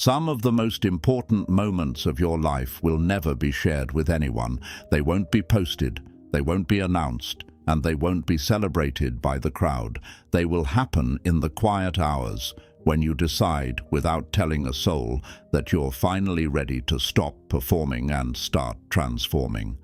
Some of the most important moments of your life will never be shared with anyone. They won't be posted, they won't be announced, and they won't be celebrated by the crowd. They will happen in the quiet hours, when you decide, without telling a soul, that you're finally ready to stop performing and start transforming.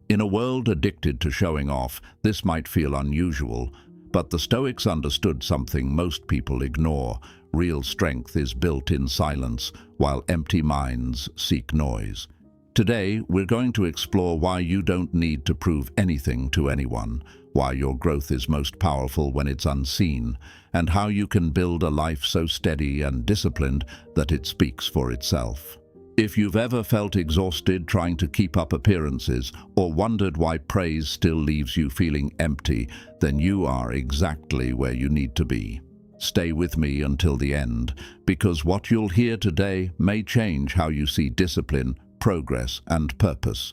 In a world addicted to showing off, this might feel unusual, but the Stoics understood something most people ignore. Real strength is built in silence, while empty minds seek noise. Today, we're going to explore why you don't need to prove anything to anyone, why your growth is most powerful when it's unseen, and how you can build a life so steady and disciplined that it speaks for itself. If you've ever felt exhausted trying to keep up appearances or wondered why praise still leaves you feeling empty, then you are exactly where you need to be. Stay with me until the end, because what you'll hear today may change how you see discipline, progress, and purpose.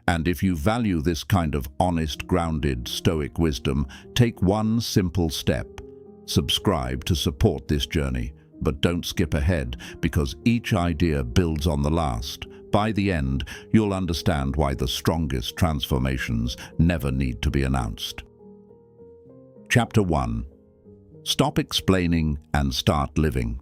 And if you value this kind of honest, grounded, stoic wisdom, take one simple step. Subscribe to support this journey, but don't skip ahead, because each idea builds on the last. By the end, you'll understand why the strongest transformations never need to be announced. Chapter 1. Stop explaining and start living.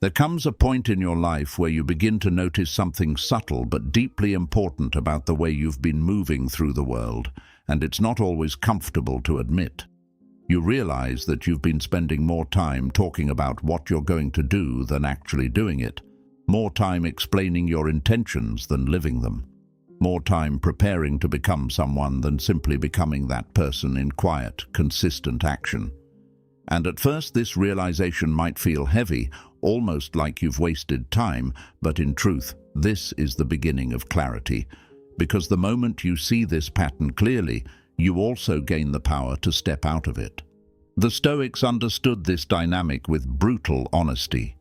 There comes a point in your life where you begin to notice something subtle but deeply important about the way you've been moving through the world, and it's not always comfortable to admit. You realize that you've been spending more time talking about what you're going to do than actually doing it, more time explaining your intentions than living them, more time preparing to become someone than simply becoming that person in quiet, consistent action. And at first this realization might feel heavy, almost like you've wasted time, but in truth, this is the beginning of clarity, because the moment you see this pattern clearly, you also gain the power to step out of it. The Stoics understood this dynamic with brutal honesty.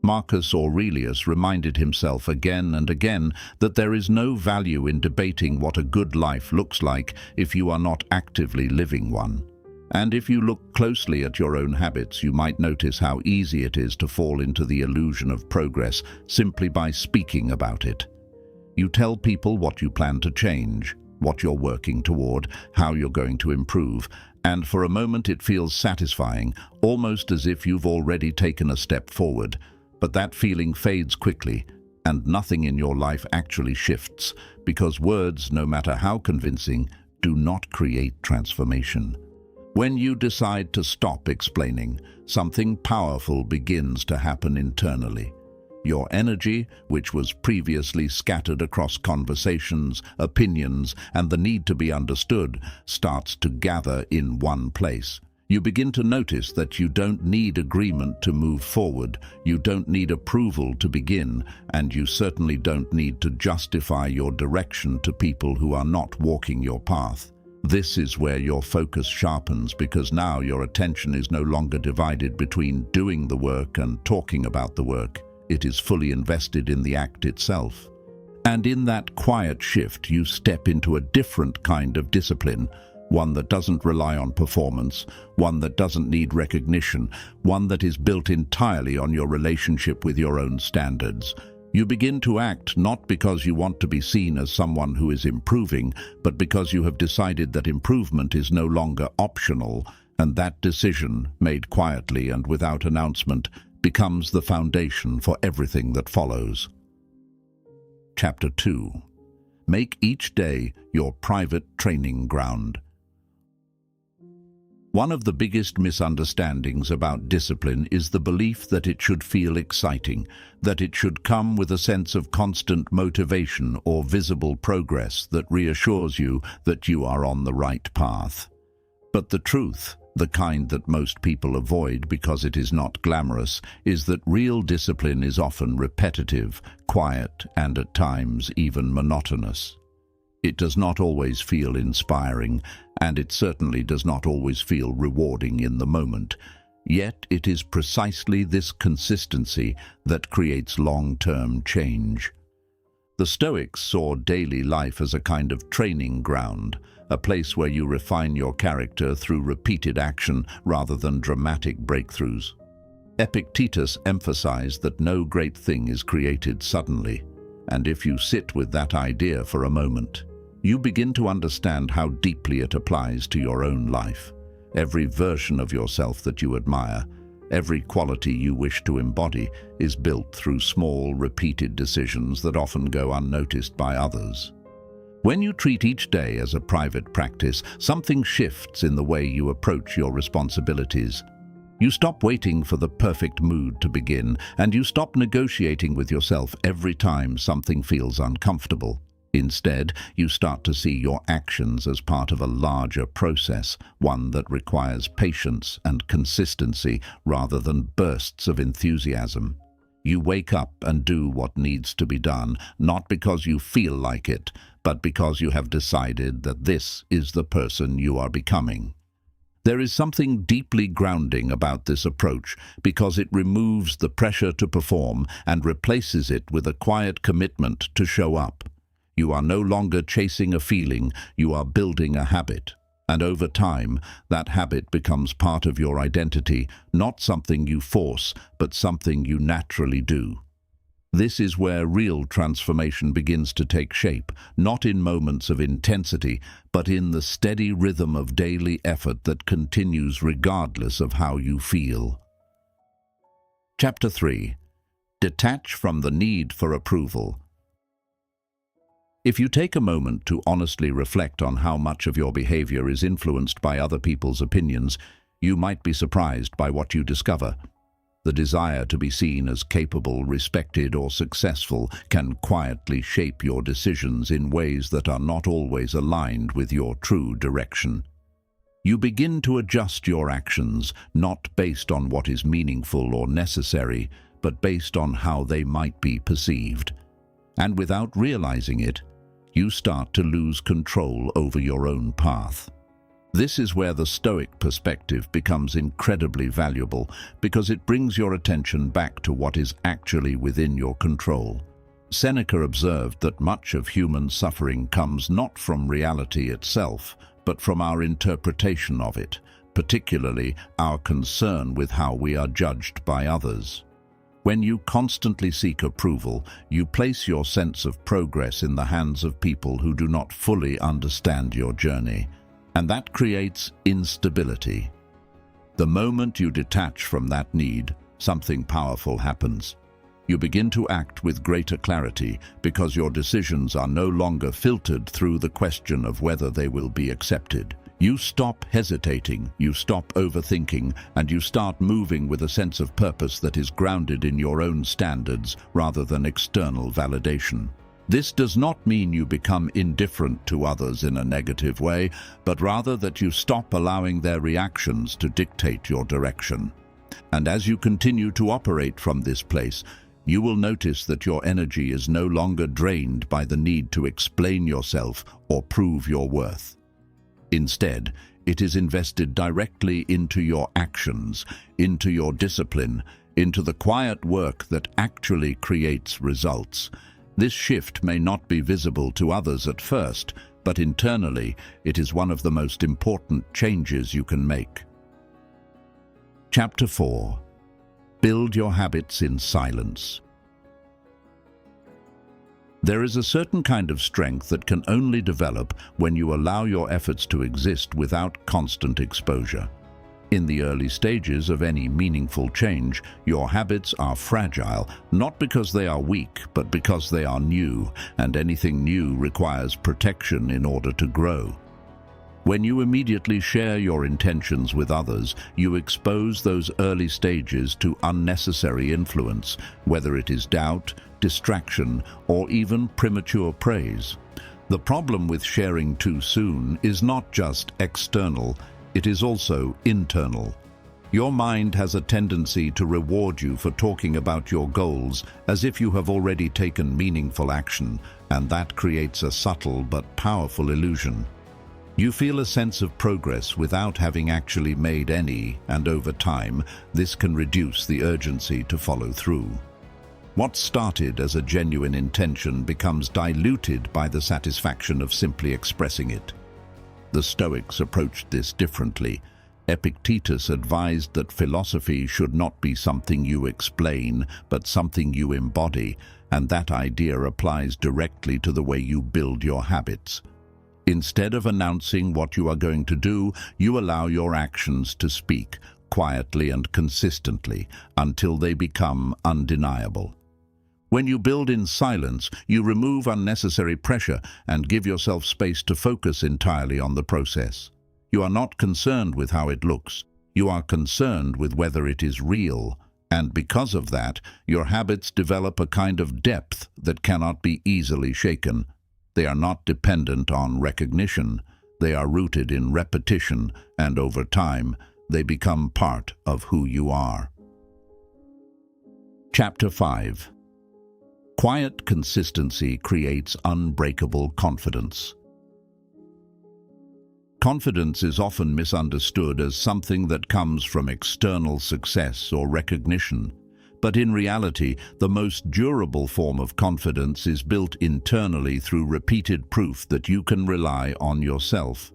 Marcus Aurelius reminded himself again and again that there is no value in debating what a good life looks like if you are not actively living one. And if you look closely at your own habits, you might notice how easy it is to fall into the illusion of progress simply by speaking about it. You tell people what you plan to change, what you're working toward, how you're going to improve, and for a moment it feels satisfying, almost as if you've already taken a step forward. But that feeling fades quickly, and nothing in your life actually shifts, because words, no matter how convincing, do not create transformation. When you decide to stop explaining, something powerful begins to happen internally. Your energy, which was previously scattered across conversations, opinions, and the need to be understood, starts to gather in one place. You begin to notice that you don't need agreement to move forward, you don't need approval to begin, and you certainly don't need to justify your direction to people who are not walking your path. This is where your focus sharpens, because now your attention is no longer divided between doing the work and talking about the work. It is fully invested in the act itself. And in that quiet shift, you step into a different kind of discipline, one that doesn't rely on performance, one that doesn't need recognition, one that is built entirely on your relationship with your own standards. You begin to act not because you want to be seen as someone who is improving, but because you have decided that improvement is no longer optional, and that decision, made quietly and without announcement, becomes the foundation for everything that follows. Chapter 2. Make each day your private training ground. One of the biggest misunderstandings about discipline is the belief that it should feel exciting, that it should come with a sense of constant motivation or visible progress that reassures you that you are on the right path. But the truth, the kind that most people avoid because it is not glamorous, is that real discipline is often repetitive, quiet, and at times even monotonous. It does not always feel inspiring, and it certainly does not always feel rewarding in the moment. Yet it is precisely this consistency that creates long-term change. The Stoics saw daily life as a kind of training ground, a place where you refine your character through repeated action rather than dramatic breakthroughs. Epictetus emphasized that no great thing is created suddenly, and if you sit with that idea for a moment, you begin to understand how deeply it applies to your own life. Every version of yourself that you admire, every quality you wish to embody, is built through small, repeated decisions that often go unnoticed by others. When you treat each day as a private practice, something shifts in the way you approach your responsibilities. You stop waiting for the perfect mood to begin, and you stop negotiating with yourself every time something feels uncomfortable. Instead, you start to see your actions as part of a larger process, one that requires patience and consistency rather than bursts of enthusiasm. You wake up and do what needs to be done, not because you feel like it, but because you have decided that this is the person you are becoming. There is something deeply grounding about this approach because it removes the pressure to perform and replaces it with a quiet commitment to show up. You are no longer chasing a feeling, you are building a habit. And over time, that habit becomes part of your identity, not something you force, but something you naturally do. This is where real transformation begins to take shape, not in moments of intensity, but in the steady rhythm of daily effort that continues regardless of how you feel. Chapter 3. Detach from the need for approval. If you take a moment to honestly reflect on how much of your behavior is influenced by other people's opinions, you might be surprised by what you discover. The desire to be seen as capable, respected, or successful can quietly shape your decisions in ways that are not always aligned with your true direction. You begin to adjust your actions, not based on what is meaningful or necessary, but based on how they might be perceived. And without realizing it, you start to lose control over your own path. This is where the Stoic perspective becomes incredibly valuable because it brings your attention back to what is actually within your control. Seneca observed that much of human suffering comes not from reality itself, but from our interpretation of it, particularly our concern with how we are judged by others. When you constantly seek approval, you place your sense of progress in the hands of people who do not fully understand your journey. And that creates instability. The moment you detach from that need, something powerful happens. You begin to act with greater clarity because your decisions are no longer filtered through the question of whether they will be accepted. You stop hesitating, you stop overthinking, and you start moving with a sense of purpose that is grounded in your own standards rather than external validation. This does not mean you become indifferent to others in a negative way, but rather that you stop allowing their reactions to dictate your direction. And as you continue to operate from this place, you will notice that your energy is no longer drained by the need to explain yourself or prove your worth. Instead, it is invested directly into your actions, into your discipline, into the quiet work that actually creates results. This shift may not be visible to others at first, but internally, it is one of the most important changes you can make. Chapter 4. Build your habits in silence. There is a certain kind of strength that can only develop when you allow your efforts to exist without constant exposure. In the early stages of any meaningful change, your habits are fragile, not because they are weak, but because they are new, and anything new requires protection in order to grow. When you immediately share your intentions with others, you expose those early stages to unnecessary influence, whether it is doubt, distraction, or even premature praise. The problem with sharing too soon is not just external, it is also internal. Your mind has a tendency to reward you for talking about your goals as if you have already taken meaningful action, and that creates a subtle but powerful illusion. You feel a sense of progress without having actually made any, and over time, this can reduce the urgency to follow through. What started as a genuine intention becomes diluted by the satisfaction of simply expressing it. The Stoics approached this differently. Epictetus advised that philosophy should not be something you explain, but something you embody, and that idea applies directly to the way you build your habits. Instead of announcing what you are going to do, you allow your actions to speak, quietly and consistently, until they become undeniable. When you build in silence, you remove unnecessary pressure and give yourself space to focus entirely on the process. You are not concerned with how it looks. You are concerned with whether it is real, and because of that, your habits develop a kind of depth that cannot be easily shaken. They are not dependent on recognition. They are rooted in repetition, and over time, they become part of who you are. Chapter 5. Quiet consistency creates unbreakable confidence. Confidence is often misunderstood as something that comes from external success or recognition, but in reality, the most durable form of confidence is built internally through repeated proof that you can rely on yourself.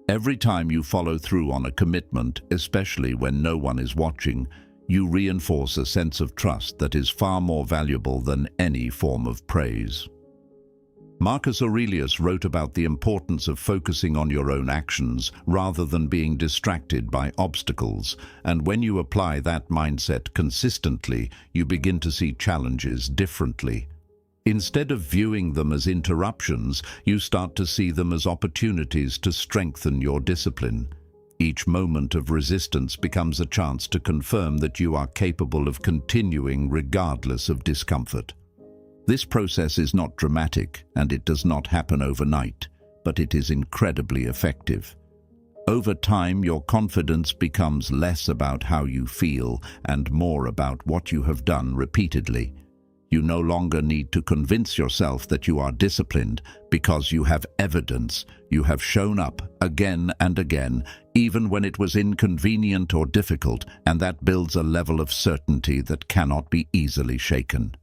Every time you follow through on a commitment, especially when no one is watching, you reinforce a sense of trust that is far more valuable than any form of praise. Marcus Aurelius wrote about the importance of focusing on your own actions rather than being distracted by obstacles, and when you apply that mindset consistently, you begin to see challenges differently. Instead of viewing them as interruptions, you start to see them as opportunities to strengthen your discipline. Each moment of resistance becomes a chance to confirm that you are capable of continuing regardless of discomfort. This process is not dramatic, and it does not happen overnight, but it is incredibly effective. Over time, your confidence becomes less about how you feel and more about what you have done repeatedly. You no longer need to convince yourself that you are disciplined because you have evidence. You have shown up again and again, even when it was inconvenient or difficult, and that builds a level of certainty that cannot be easily shaken.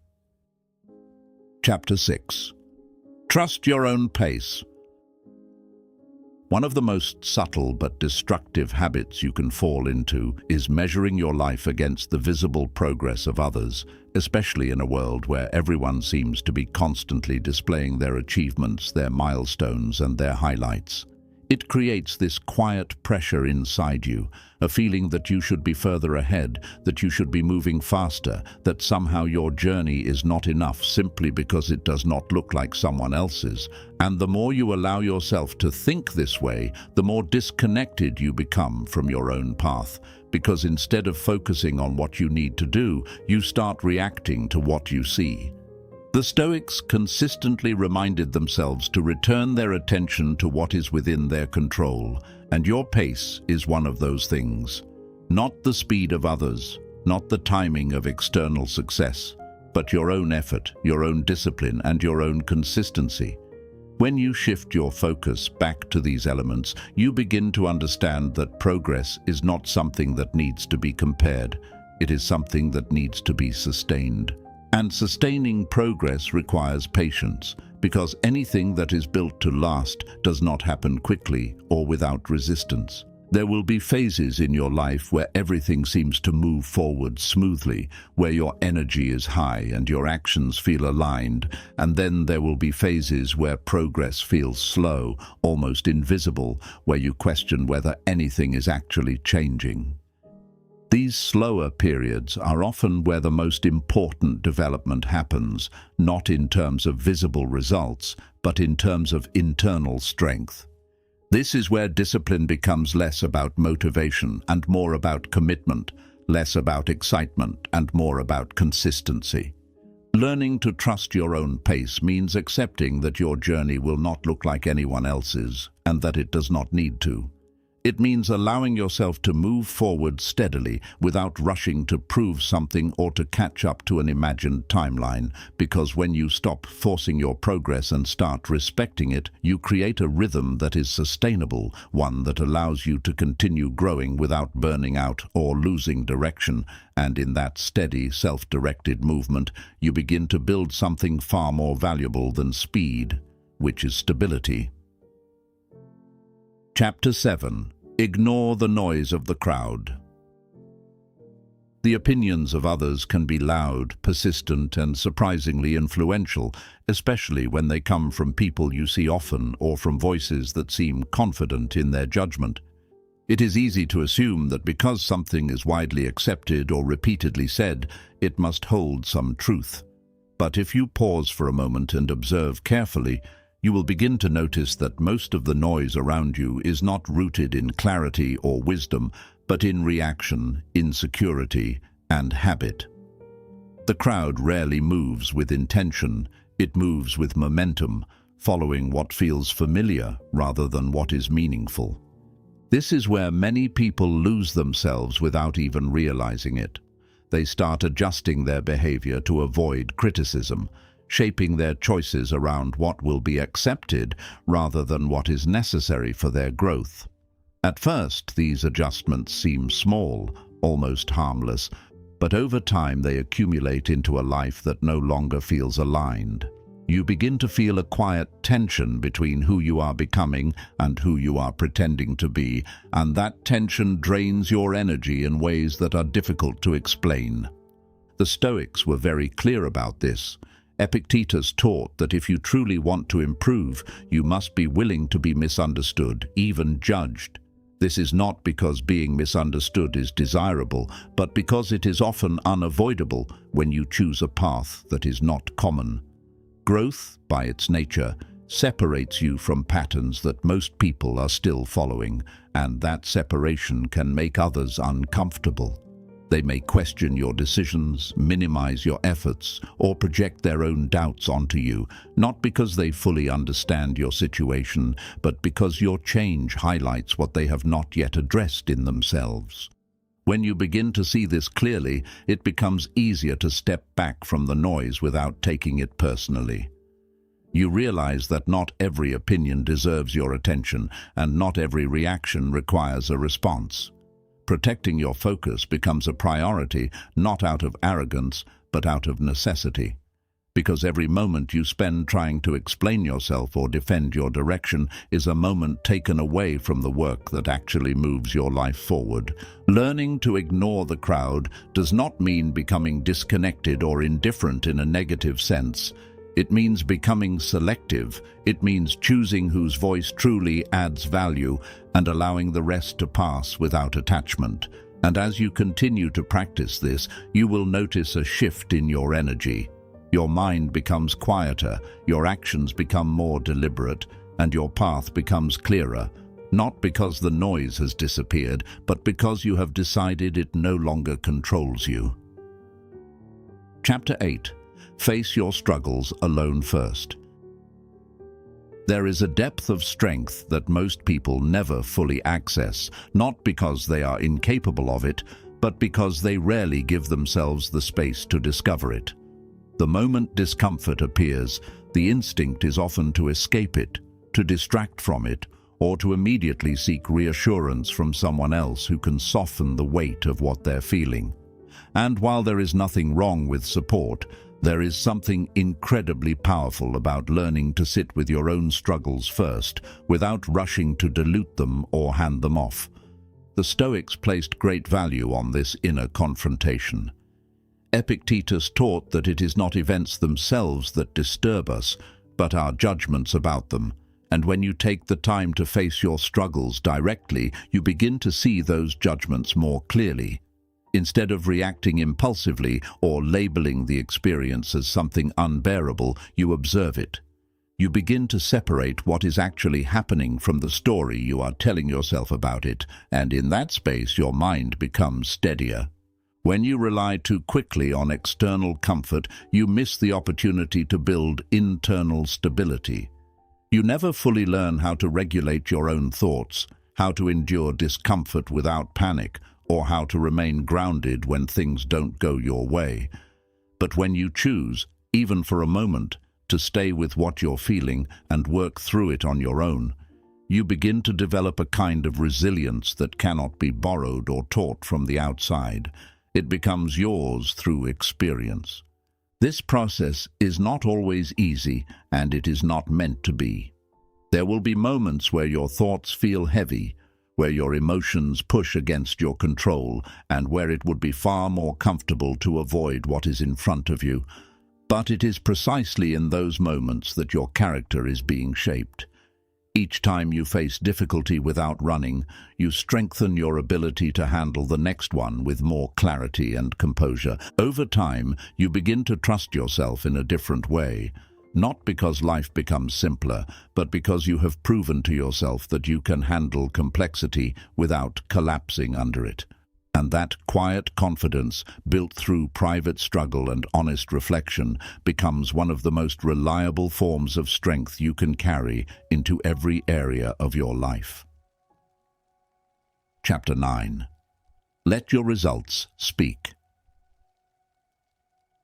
Chapter 6. Trust your own pace. One of the most subtle but destructive habits you can fall into is measuring your life against the visible progress of others, especially in a world where everyone seems to be constantly displaying their achievements, their milestones, and their highlights. It creates this quiet pressure inside you, a feeling that you should be further ahead, that you should be moving faster, that somehow your journey is not enough simply because it does not look like someone else's. And the more you allow yourself to think this way, the more disconnected you become from your own path, because instead of focusing on what you need to do, you start reacting to what you see. The Stoics consistently reminded themselves to return their attention to what is within their control, and your pace is one of those things. Not the speed of others, not the timing of external success, but your own effort, your own discipline, and your own consistency. When you shift your focus back to these elements, you begin to understand that progress is not something that needs to be compared. It is something that needs to be sustained. And sustaining progress requires patience, because anything that is built to last does not happen quickly or without resistance. There will be phases in your life where everything seems to move forward smoothly, where your energy is high and your actions feel aligned, and then there will be phases where progress feels slow, almost invisible, where you question whether anything is actually changing. These slower periods are often where the most important development happens, not in terms of visible results, but in terms of internal strength. This is where discipline becomes less about motivation and more about commitment, less about excitement and more about consistency. Learning to trust your own pace means accepting that your journey will not look like anyone else's, and that it does not need to. It means allowing yourself to move forward steadily without rushing to prove something or to catch up to an imagined timeline, because when you stop forcing your progress and start respecting it, you create a rhythm that is sustainable, one that allows you to continue growing without burning out or losing direction, and in that steady, self-directed movement, you begin to build something far more valuable than speed, which is stability. Chapter 7. Ignore the noise of the crowd. The opinions of others can be loud, persistent, and surprisingly influential, especially when they come from people you see often or from voices that seem confident in their judgment. It is easy to assume that because something is widely accepted or repeatedly said, it must hold some truth. But if you pause for a moment and observe carefully, you will begin to notice that most of the noise around you is not rooted in clarity or wisdom, but in reaction, insecurity, and habit. The crowd rarely moves with intention, it moves with momentum, following what feels familiar rather than what is meaningful. This is where many people lose themselves without even realizing it. They start adjusting their behavior to avoid criticism, shaping their choices around what will be accepted rather than what is necessary for their growth. At first, these adjustments seem small, almost harmless, but over time they accumulate into a life that no longer feels aligned. You begin to feel a quiet tension between who you are becoming and who you are pretending to be, and that tension drains your energy in ways that are difficult to explain. The Stoics were very clear about this. Epictetus taught that if you truly want to improve, you must be willing to be misunderstood, even judged. This is not because being misunderstood is desirable, but because it is often unavoidable when you choose a path that is not common. Growth, by its nature, separates you from patterns that most people are still following, and that separation can make others uncomfortable. They may question your decisions, minimize your efforts, or project their own doubts onto you, not because they fully understand your situation, but because your change highlights what they have not yet addressed in themselves. When you begin to see this clearly, it becomes easier to step back from the noise without taking it personally. You realize that not every opinion deserves your attention, and not every reaction requires a response. Protecting your focus becomes a priority, not out of arrogance, but out of necessity. Because every moment you spend trying to explain yourself or defend your direction is a moment taken away from the work that actually moves your life forward. Learning to ignore the crowd does not mean becoming disconnected or indifferent in a negative sense. It means becoming selective. It means choosing whose voice truly adds value and allowing the rest to pass without attachment. And as you continue to practice this, you will notice a shift in your energy. Your mind becomes quieter, your actions become more deliberate, and your path becomes clearer, not because the noise has disappeared, but because you have decided it no longer controls you. Chapter 8. Face your struggles alone first. There is a depth of strength that most people never fully access, not because they are incapable of it, but because they rarely give themselves the space to discover it. The moment discomfort appears, the instinct is often to escape it, to distract from it, or to immediately seek reassurance from someone else who can soften the weight of what they're feeling. And while there is nothing wrong with support, there is something incredibly powerful about learning to sit with your own struggles first, without rushing to dilute them or hand them off. The Stoics placed great value on this inner confrontation. Epictetus taught that it is not events themselves that disturb us, but our judgments about them. And when you take the time to face your struggles directly, you begin to see those judgments more clearly. Instead of reacting impulsively or labeling the experience as something unbearable, you observe it. You begin to separate what is actually happening from the story you are telling yourself about it, and in that space your mind becomes steadier. When you rely too quickly on external comfort, you miss the opportunity to build internal stability. You never fully learn how to regulate your own thoughts, how to endure discomfort without panic, or how to remain grounded when things don't go your way. But when you choose, even for a moment, to stay with what you're feeling and work through it on your own, you begin to develop a kind of resilience that cannot be borrowed or taught from the outside. It becomes yours through experience. This process is not always easy, and it is not meant to be. There will be moments where your thoughts feel heavy, where your emotions push against your control and where it would be far more comfortable to avoid what is in front of you. But it is precisely in those moments that your character is being shaped. Each time you face difficulty without running, you strengthen your ability to handle the next one with more clarity and composure. Over time, you begin to trust yourself in a different way, not because life becomes simpler, but because you have proven to yourself that you can handle complexity without collapsing under it. And that quiet confidence, built through private struggle and honest reflection, becomes one of the most reliable forms of strength you can carry into every area of your life. Chapter 9. Let your results speak.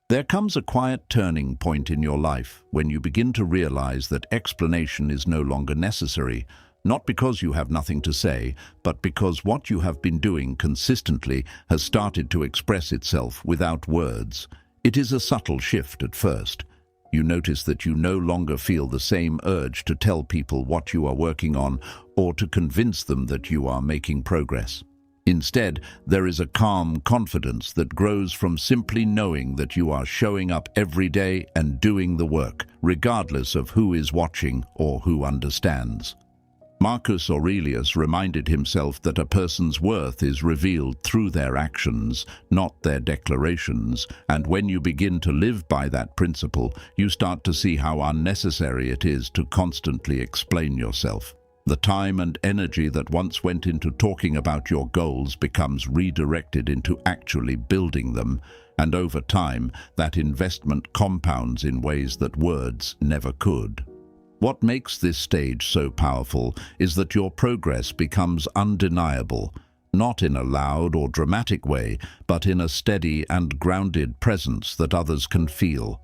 There comes a quiet turning point in your life when you begin to realize that explanation is no longer necessary, not because you have nothing to say, but because what you have been doing consistently has started to express itself without words. It is a subtle shift at first. You notice that you no longer feel the same urge to tell people what you are working on or to convince them that you are making progress. Instead, there is a calm confidence that grows from simply knowing that you are showing up every day and doing the work, regardless of who is watching or who understands. Marcus Aurelius reminded himself that a person's worth is revealed through their actions, not their declarations, and when you begin to live by that principle, you start to see how unnecessary it is to constantly explain yourself. The time and energy that once went into talking about your goals becomes redirected into actually building them, and over time, that investment compounds in ways that words never could. What makes this stage so powerful is that your progress becomes undeniable, not in a loud or dramatic way, but in a steady and grounded presence that others can feel.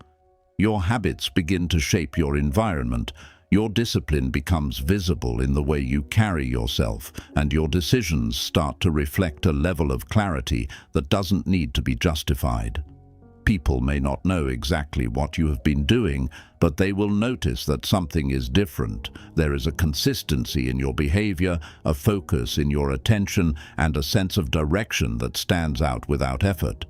Your habits begin to shape your environment, your discipline becomes visible in the way you carry yourself, and your decisions start to reflect a level of clarity that doesn't need to be justified. People may not know exactly what you have been doing, but they will notice that something is different. There is a consistency in your behavior, a focus in your attention, and a sense of direction that stands out without effort.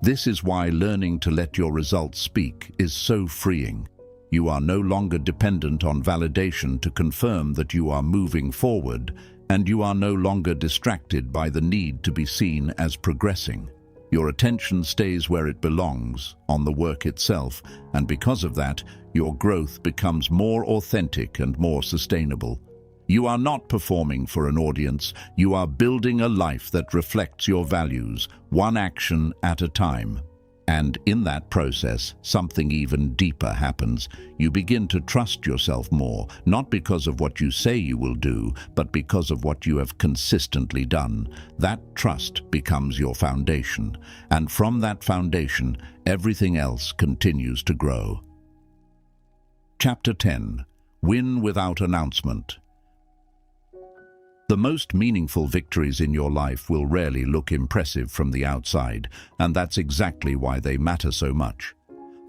This is why learning to let your results speak is so freeing. You are no longer dependent on validation to confirm that you are moving forward, and you are no longer distracted by the need to be seen as progressing. Your attention stays where it belongs, on the work itself, and because of that, your growth becomes more authentic and more sustainable. You are not performing for an audience, you are building a life that reflects your values, one action at a time. And in that process, something even deeper happens. You begin to trust yourself more, not because of what you say you will do, but because of what you have consistently done. That trust becomes your foundation, and from that foundation, everything else continues to grow. Chapter 10. Win without announcement. The most meaningful victories in your life will rarely look impressive from the outside, and that's exactly why they matter so much.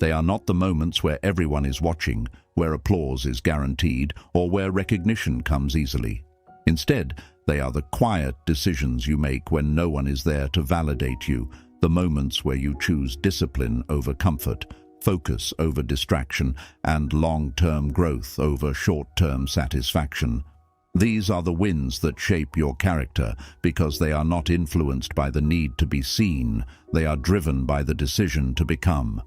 They are not the moments where everyone is watching, where applause is guaranteed, or where recognition comes easily. Instead, they are the quiet decisions you make when no one is there to validate you, the moments where you choose discipline over comfort, focus over distraction, and long-term growth over short-term satisfaction. These are the wins that shape your character because they are not influenced by the need to be seen, they are driven by the decision to become.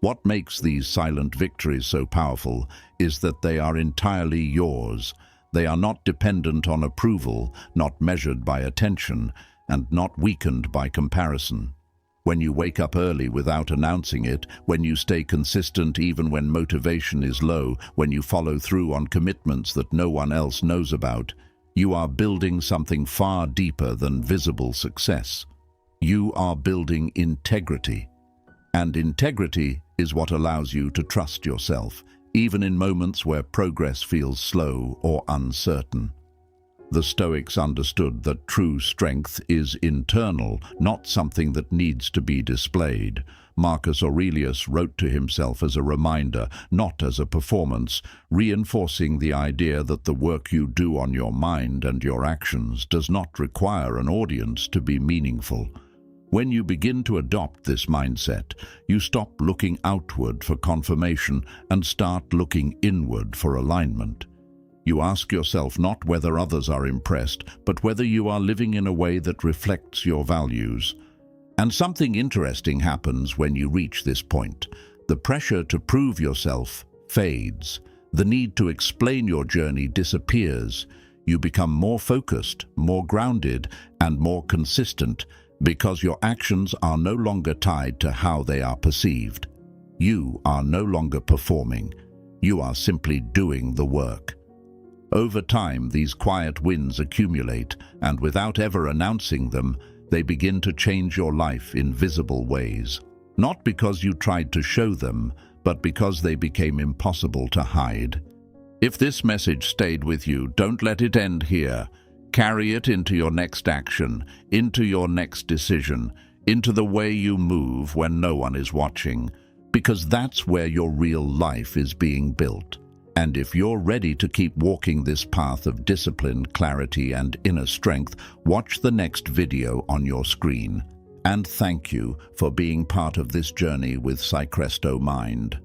What makes these silent victories so powerful is that they are entirely yours. They are not dependent on approval, not measured by attention, and not weakened by comparison. When you wake up early without announcing it, when you stay consistent even when motivation is low, when you follow through on commitments that no one else knows about, you are building something far deeper than visible success. You are building integrity. And integrity is what allows you to trust yourself, even in moments where progress feels slow or uncertain. The Stoics understood that true strength is internal, not something that needs to be displayed. Marcus Aurelius wrote to himself as a reminder, not as a performance, reinforcing the idea that the work you do on your mind and your actions does not require an audience to be meaningful. When you begin to adopt this mindset, you stop looking outward for confirmation and start looking inward for alignment. You ask yourself not whether others are impressed, but whether you are living in a way that reflects your values. And something interesting happens when you reach this point. The pressure to prove yourself fades. The need to explain your journey disappears. You become more focused, more grounded, and more consistent because your actions are no longer tied to how they are perceived. You are no longer performing. You are simply doing the work. Over time, these quiet wins accumulate, and without ever announcing them, they begin to change your life in visible ways. Not because you tried to show them, but because they became impossible to hide. If this message stayed with you, don't let it end here. Carry it into your next action, into your next decision, into the way you move when no one is watching, because that's where your real life is being built. And if you're ready to keep walking this path of discipline, clarity, and inner strength, watch the next video on your screen. And thank you for being part of this journey with Psychresto Mind.